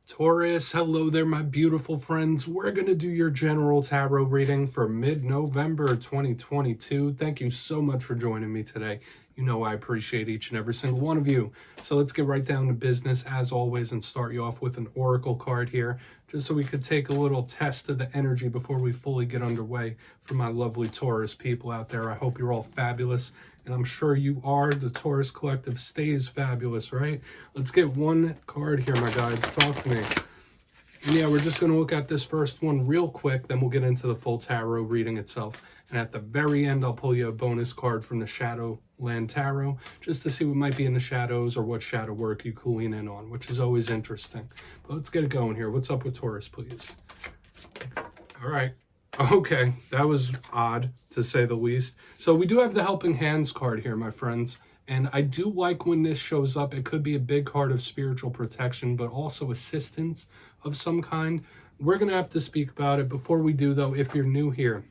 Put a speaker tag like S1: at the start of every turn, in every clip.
S1: Taurus, hello there, my beautiful friends. We're going to do your general tarot reading for mid-November 2022. Thank you so much for joining me today. You know I appreciate each and every single one of you. So let's get right down to business as always and start you off with an oracle card here, just so we could take a little test of the energy before we fully get underway for my lovely Taurus people out there. I hope you're all fabulous. And I'm sure you are. The Taurus Collective stays fabulous, right? Let's get one card here, my guys. Talk to me. And yeah, we're just going to look at this first one real quick. Then we'll get into the full tarot reading itself. And at the very end, I'll pull you a bonus card from the Shadowland Tarot, just to see what might be in the shadows or what shadow work you can lean in on, which is always interesting. But let's get it going here. What's up with Taurus, please? All right. Okay, that was odd, to say the least. So we do have the Helping Hands card here, my friends. And I do like when this shows up. It could be a big card of spiritual protection, but also assistance of some kind. We're going to have to speak about it. Before we do, though, if you're new here,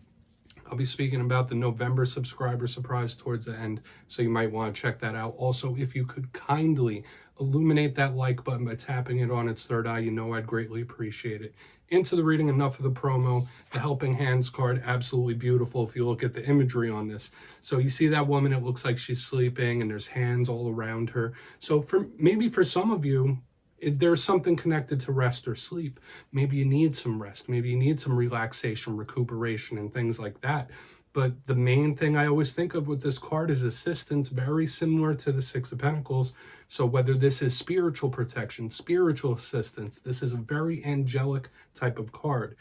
S1: I'll be speaking about the November subscriber surprise towards the end, so you might want to check that out. Also, if you could kindly illuminate that like button by tapping it on its third eye, you know I'd greatly appreciate it. Into the reading, enough of the promo. The Helping Hands card, absolutely beautiful if you look at the imagery on this. So you see that woman, it looks like she's sleeping and there's hands all around her. So maybe for some of you, there's something connected to rest or sleep. Maybe you need some rest. Maybe you need some relaxation, recuperation, and things like that. But the main thing I always think of with this card is assistance, very similar to the Six of Pentacles. So whether this is spiritual protection, spiritual assistance, this is a very angelic type of card.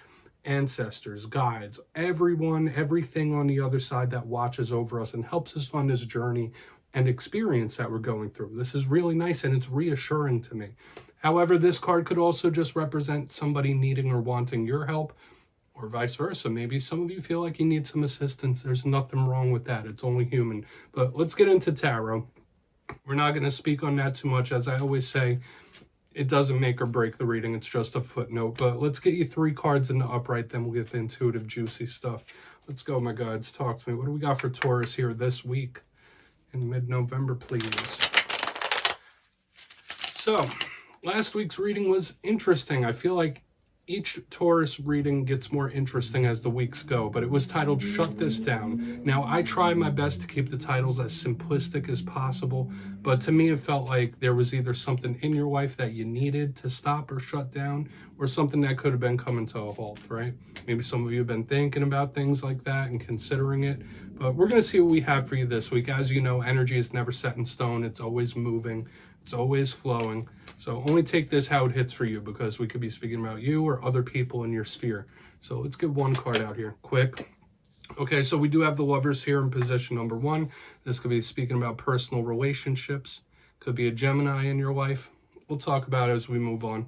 S1: Ancestors, guides, everyone, everything on the other side that watches over us and helps us on this journey and experience that we're going through. This is really nice and it's reassuring to me. However, this card could also just represent somebody needing or wanting your help, or vice versa. Maybe some of you feel like you need some assistance. There's nothing wrong with that. It's only human. But let's get into tarot. We're not going to speak on that too much. As I always say, it doesn't make or break the reading. It's just a footnote. But let's get you 3 cards in the upright. Then we'll get the intuitive, juicy stuff. Let's go, my guides. Talk to me. What do we got for Taurus here this week in mid-November, please? So, last week's reading was interesting. I feel like each Taurus reading gets more interesting as the weeks go, but it was titled Shut This Down. Now, I try my best to keep the titles as simplistic as possible, but to me it felt like there was either something in your life that you needed to stop or shut down, or something that could have been coming to a halt, right? Maybe some of you have been thinking about things like that and considering it, but we're going to see what we have for you this week. As you know, energy is never set in stone. It's always moving. It's always flowing. So only take this how it hits for you, because we could be speaking about you or other people in your sphere. So let's get one card out here quick. Okay, so we do have the Lovers here in position number 1. This could be speaking about personal relationships. Could be a Gemini in your life. We'll talk about it as we move on.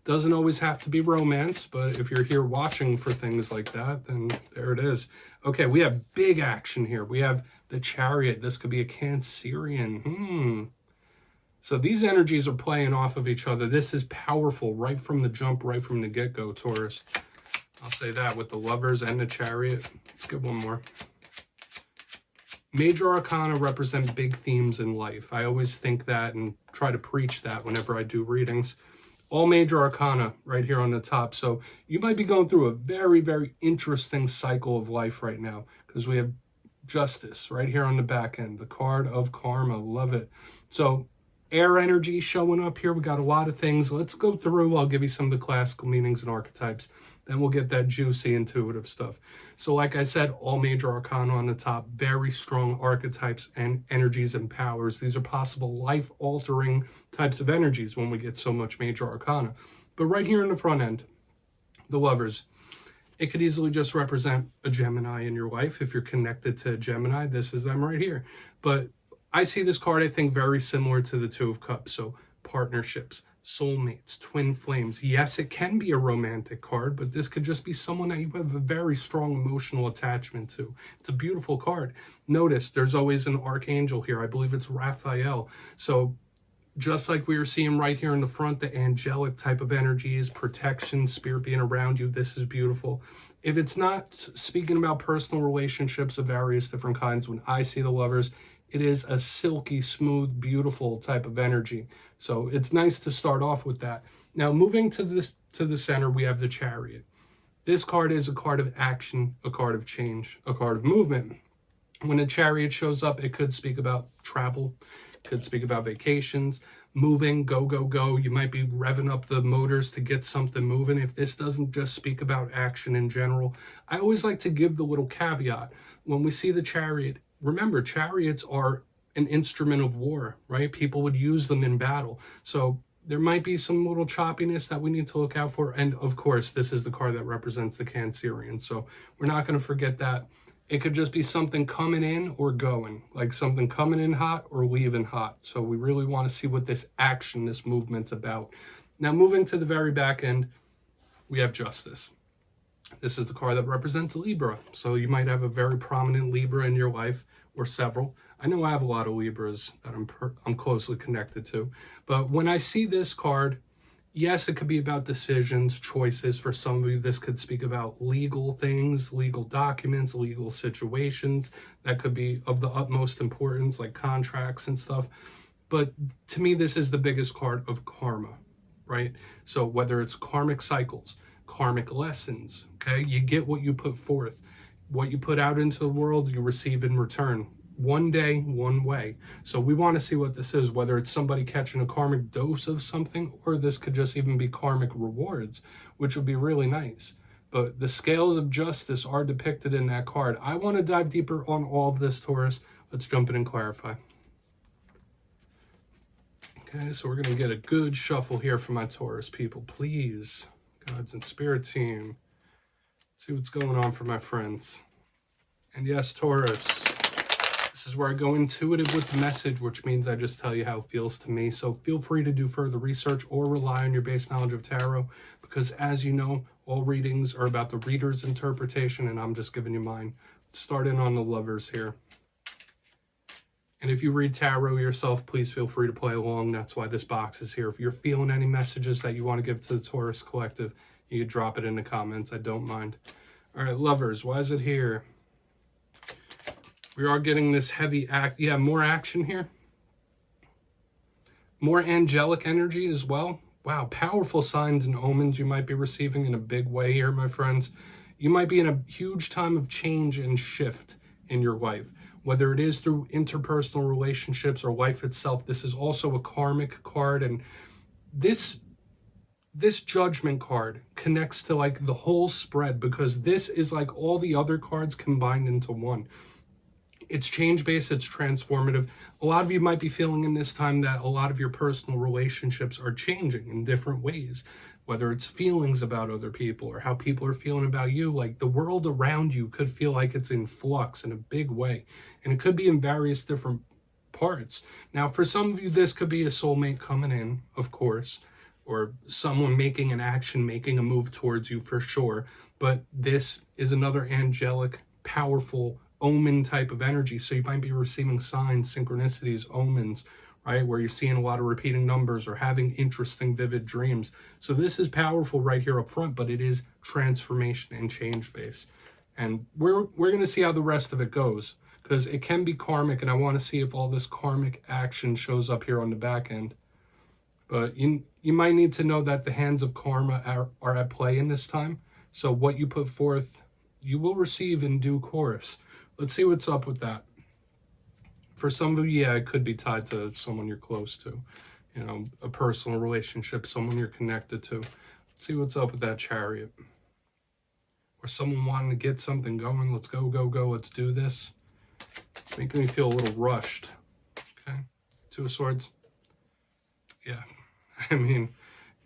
S1: Doesn't always have to be romance, but if you're here watching for things like that, then there it is. Okay, we have big action here. We have the Chariot. This could be a Cancerian. So these energies are playing off of each other. This is powerful right from the jump, right from the get-go, Taurus. I'll say that with the Lovers and the Chariot. Let's get one more. Major Arcana represent big themes in life. I always think that and try to preach that whenever I do readings. All Major Arcana right here on the top. So you might be going through a very, very interesting cycle of life right now, because we have Justice right here on the back end. The card of Karma. Love it. So air energy showing up here. We got a lot of things. Let's go through. I'll give you some of the classical meanings and archetypes. Then we'll get that juicy intuitive stuff. So like I said, all Major Arcana on the top. Very strong archetypes and energies and powers. These are possible life-altering types of energies when we get so much Major Arcana. But right here in the front end, the Lovers. It could easily just represent a Gemini in your life. If you're connected to a Gemini, this is them right here. But I see this card, I think, very similar to the Two of Cups. So partnerships, soulmates, twin flames. Yes, it can be a romantic card, but this could just be someone that you have a very strong emotional attachment to. It's a beautiful card. Notice there's always an archangel here. I believe it's Raphael. So just like we were seeing right here in the front, the angelic type of energies, protection, spirit being around you, this is beautiful. If it's not speaking about personal relationships of various different kinds, when I see the Lovers, It is a silky, smooth, beautiful type of energy. So it's nice to start off with that. Now, moving to the center, we have the Chariot. This card is a card of action, a card of change, a card of movement. When a Chariot shows up, it could speak about travel, could speak about vacations, moving, go, go, go. You might be revving up the motors to get something moving. If this doesn't just speak about action in general, I always like to give the little caveat. When we see the Chariot, remember, chariots are an instrument of war, right? People would use them in battle. So there might be some little choppiness that we need to look out for. And of course, this is the card that represents the Cancerian. So we're not going to forget that. It could just be something coming in or going, like something coming in hot or leaving hot. So we really want to see what this action, this movement's about. Now, moving to the very back end, we have Justice. This is the card that represents Libra. So you might have a very prominent Libra in your life, or several. I know I have a lot of Libras that I'm closely connected to. But when I see this card, yes, it could be about decisions, choices. For some of you, this could speak about legal things, legal documents, legal situations that could be of the utmost importance, like contracts and stuff. But to me, this is the biggest card of karma, right? So whether it's karmic cycles, karmic lessons, okay? You get what you put forth. What you put out into the world, you receive in return. One day, one way. So we want to see what this is, whether it's somebody catching a karmic dose of something, or this could just even be karmic rewards, which would be really nice. But the scales of justice are depicted in that card. I want to dive deeper on all of this, Taurus. Let's jump in and clarify. Okay, so we're going to get a good shuffle here for my Taurus people. Please, Gods and Spirit team, see what's going on for my friends. And yes, Taurus, this is where I go intuitive with the message, which means I just tell you how it feels to me. So feel free to do further research or rely on your base knowledge of tarot, because as you know, all readings are about the reader's interpretation, and I'm just giving you mine. Start in on the lovers here. And if you read tarot yourself, please feel free to play along. That's why this box is here. If you're feeling any messages that you want to give to the Taurus Collective, you can drop it in the comments. I don't mind. All right, lovers, why is it here? We are getting this heavy more action here. More angelic energy as well. Wow, powerful signs and omens you might be receiving in a big way here, my friends. You might be in a huge time of change and shift in your life. Whether it is through interpersonal relationships or life itself, this is also a karmic card. And this judgment card connects to like the whole spread, because this is like all the other cards combined into one. It's change-based, it's transformative. A lot of you might be feeling in this time that a lot of your personal relationships are changing in different ways, whether it's feelings about other people or how people are feeling about you. Like the world around you could feel like it's in flux in a big way, and it could be in various different parts. Now, for some of you, this could be a soulmate coming in, of course, or someone making an action, making a move towards you for sure. But this is another angelic, powerful, omen type of energy. So you might be receiving signs, synchronicities, omens, right? Where you're seeing a lot of repeating numbers or having interesting, vivid dreams. So this is powerful right here up front, but it is transformation and change based. And we're going to see how the rest of it goes, because it can be karmic, and I want to see if all this karmic action shows up here on the back end. But you might need to know that the hands of karma are at play in this time. So what you put forth, you will receive in due course. Let's see what's up with that. For some of you, yeah, it could be tied to someone you're close to, you know, a personal relationship, someone you're connected to. Let's see what's up with that Chariot. Or someone wanting to get something going. Let's go, go, go. Let's do this. It's making me feel a little rushed. Okay. Two of Swords. Yeah. I mean,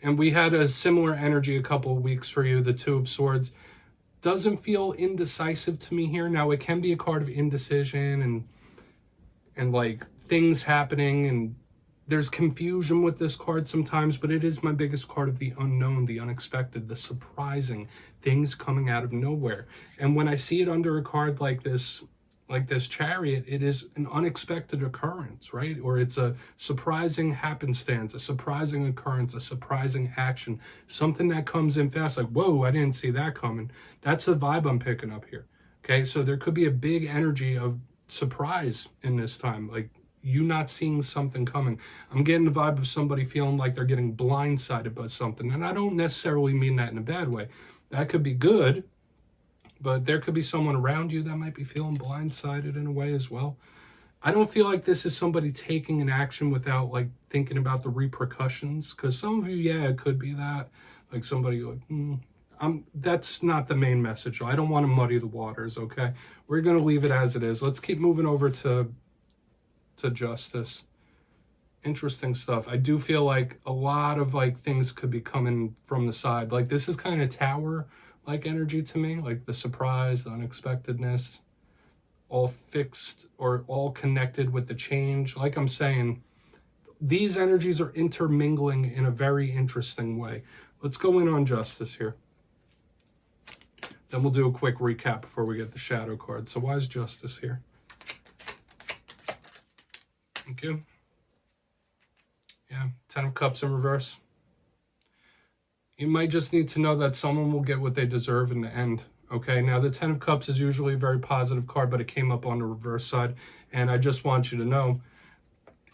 S1: and we had a similar energy a couple of weeks for you, the Two of Swords. Doesn't feel indecisive to me here. Now, it can be a card of indecision and like things happening, and there's confusion with this card sometimes, but it is my biggest card of the unknown, the unexpected, the surprising, things coming out of nowhere. And when I see it under a card like this Chariot, it is an unexpected occurrence, right? Or it's a surprising happenstance, a surprising occurrence, a surprising action, something that comes in fast, like, whoa, I didn't see that coming. That's the vibe I'm picking up here. Okay, so there could be a big energy of surprise in this time, like you not seeing something coming. I'm getting the vibe of somebody feeling like they're getting blindsided by something. And I don't necessarily mean that in a bad way. That could be good, but there could be someone around you that might be feeling blindsided in a way as well. I don't feel like this is somebody taking an action without like thinking about the repercussions. Because some of you, yeah, it could be that. Like somebody like, that's not the main message. I don't want to muddy the waters, okay? We're going to leave it as it is. Let's keep moving over to justice. Interesting stuff. I do feel like a lot of like things could be coming from the side. Like this is kind of tower like energy to me, like the surprise, the unexpectedness, all fixed or all connected with the change. Like I'm saying, these energies are intermingling in a very interesting way. Let's go in on justice here. Then we'll do a quick recap before we get the shadow card. So why is justice here? Thank you. Yeah, 10 of Cups in reverse. You might just need to know that someone will get what they deserve in the end. Okay, now the 10 of Cups is usually a very positive card, but it came up on the reverse side. And I just want you to know,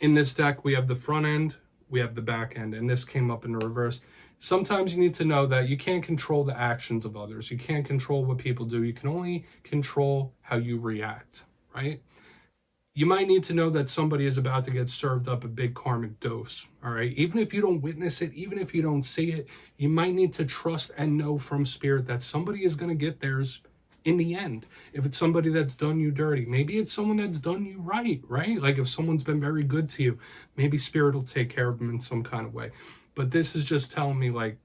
S1: in this deck, we have the front end, we have the back end, and this came up in the reverse. Sometimes you need to know that you can't control the actions of others. You can't control what people do. You can only control how you react, right? You might need to know that somebody is about to get served up a big karmic dose, all right? Even if you don't witness it, even if you don't see it, you might need to trust and know from spirit that somebody is going to get theirs in the end. If it's somebody that's done you dirty, maybe it's someone that's done you right? Like if someone's been very good to you, maybe spirit will take care of them in some kind of way. But this is just telling me like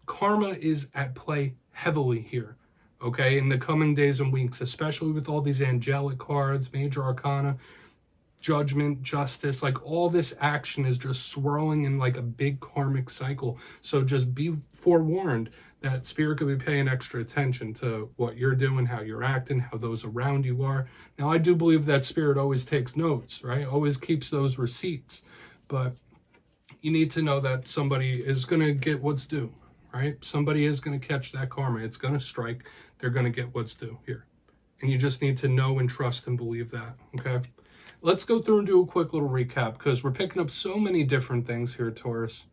S1: karma is at play heavily here, okay? In the coming days and weeks, especially with all these angelic cards, major arcana, judgment, justice, like all this action is just swirling in like a big karmic cycle. So just be forewarned that spirit could be paying extra attention to what you're doing, how you're acting, how those around you are. Now, I do believe that spirit always takes notes, right? Always keeps those receipts. But you need to know that somebody is going to get what's due, right? Somebody is going to catch that karma. It's going to strike. They're going to get what's due here. And you just need to know and trust and believe that, okay? Let's go through and do a quick little recap because we're picking up so many different things here, Taurus,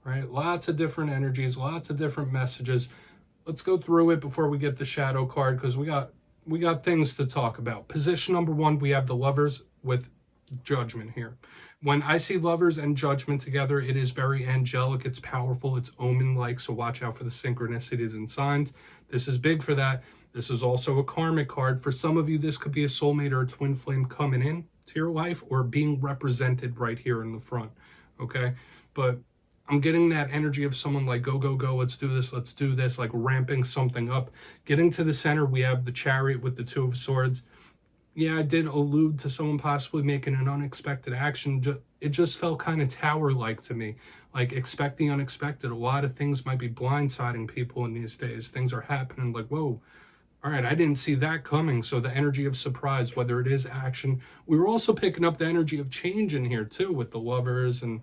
S1: right? Lots of different energies, lots of different messages. Let's go through it before we get the shadow card because we got things to talk about. Position number 1, we have the Lovers with Judgment here. When I see Lovers and Judgment together, it is very angelic, it's powerful, it's omen-like, so watch out for the synchronicities and signs. This is big for that. This is also a karmic card. For some of you, this could be a soulmate or a twin flame coming in to your life or being represented right here in the front, okay? But I'm getting that energy of someone like, go, go, go, let's do this, like ramping something up. Getting to the center, we have the Chariot with the 2 of Swords. Yeah, I did allude to someone possibly making an unexpected action. It just felt kind of tower-like to me. Like, expect the unexpected. A lot of things might be blindsiding people in these days. Things are happening like, whoa, all right, I didn't see that coming. So the energy of surprise, whether it is action. We were also picking up the energy of change in here, too, with the Lovers and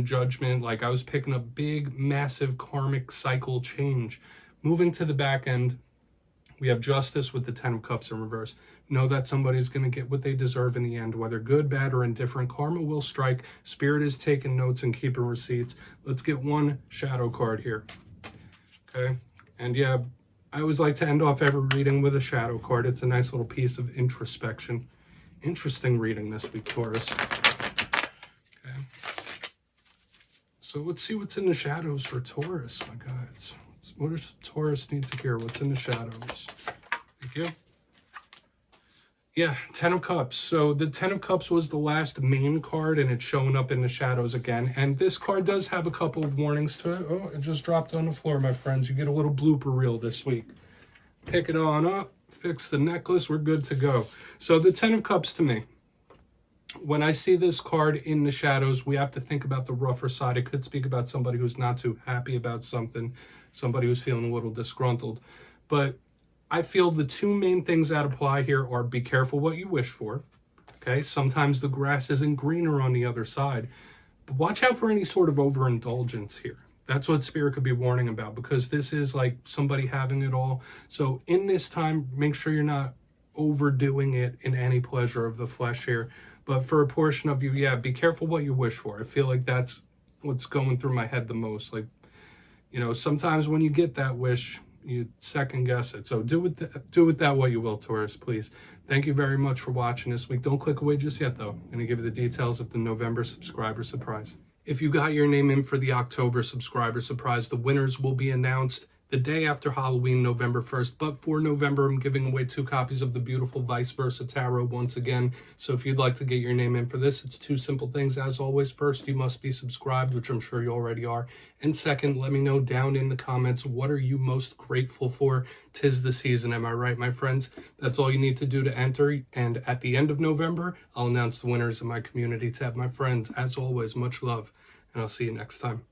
S1: Judgment. Like, I was picking up big, massive karmic cycle change. Moving to the back end, we have Justice with the 10 of Cups in reverse. Know that somebody's going to get what they deserve in the end, whether good, bad, or indifferent. Karma will strike. Spirit is taking notes and keeping receipts. Let's get one shadow card here. Okay. And yeah, I always like to end off every reading with a shadow card. It's a nice little piece of introspection. Interesting reading this week, Taurus. Okay. So let's see what's in the shadows for Taurus, my guys. What does Taurus need to hear? What's in the shadows? Thank you. Yeah, 10 of Cups. So the 10 of Cups was the last main card, and it's showing up in the shadows again. And this card does have a couple of warnings to it. Oh, it just dropped on the floor, my friends. You get a little blooper reel this week. Pick it on up, fix the necklace, we're good to go. So the 10 of Cups to me, when I see this card in the shadows, we have to think about the rougher side. It could speak about somebody who's not too happy about something, somebody who's feeling a little disgruntled. But I feel the 2 main things that apply here are be careful what you wish for. Okay, sometimes the grass isn't greener on the other side. But watch out for any sort of overindulgence here. That's what Spirit could be warning about, because this is like somebody having it all. So in this time, make sure you're not overdoing it in any pleasure of the flesh here. But for a portion of you, yeah, be careful what you wish for. I feel like that's what's going through my head the most. Like, you know, sometimes when you get that wish, you second guess it. So do with that what you will, Taurus, please. Thank you very much for watching this week. Don't click away just yet, though. I'm going to give you the details of the November subscriber surprise. If you got your name in for the October subscriber surprise, the winners will be announced the day after Halloween, November 1st. But for November, I'm giving away 2 copies of the beautiful Vice Versa Tarot once again. So if you'd like to get your name in for this, it's 2 simple things. As always, first, you must be subscribed, which I'm sure you already are. And second, let me know down in the comments, what are you most grateful for? 'Tis the season, am I right, my friends? That's all you need to do to enter. And at the end of November, I'll announce the winners in my community tab. My friends, as always, much love, and I'll see you next time.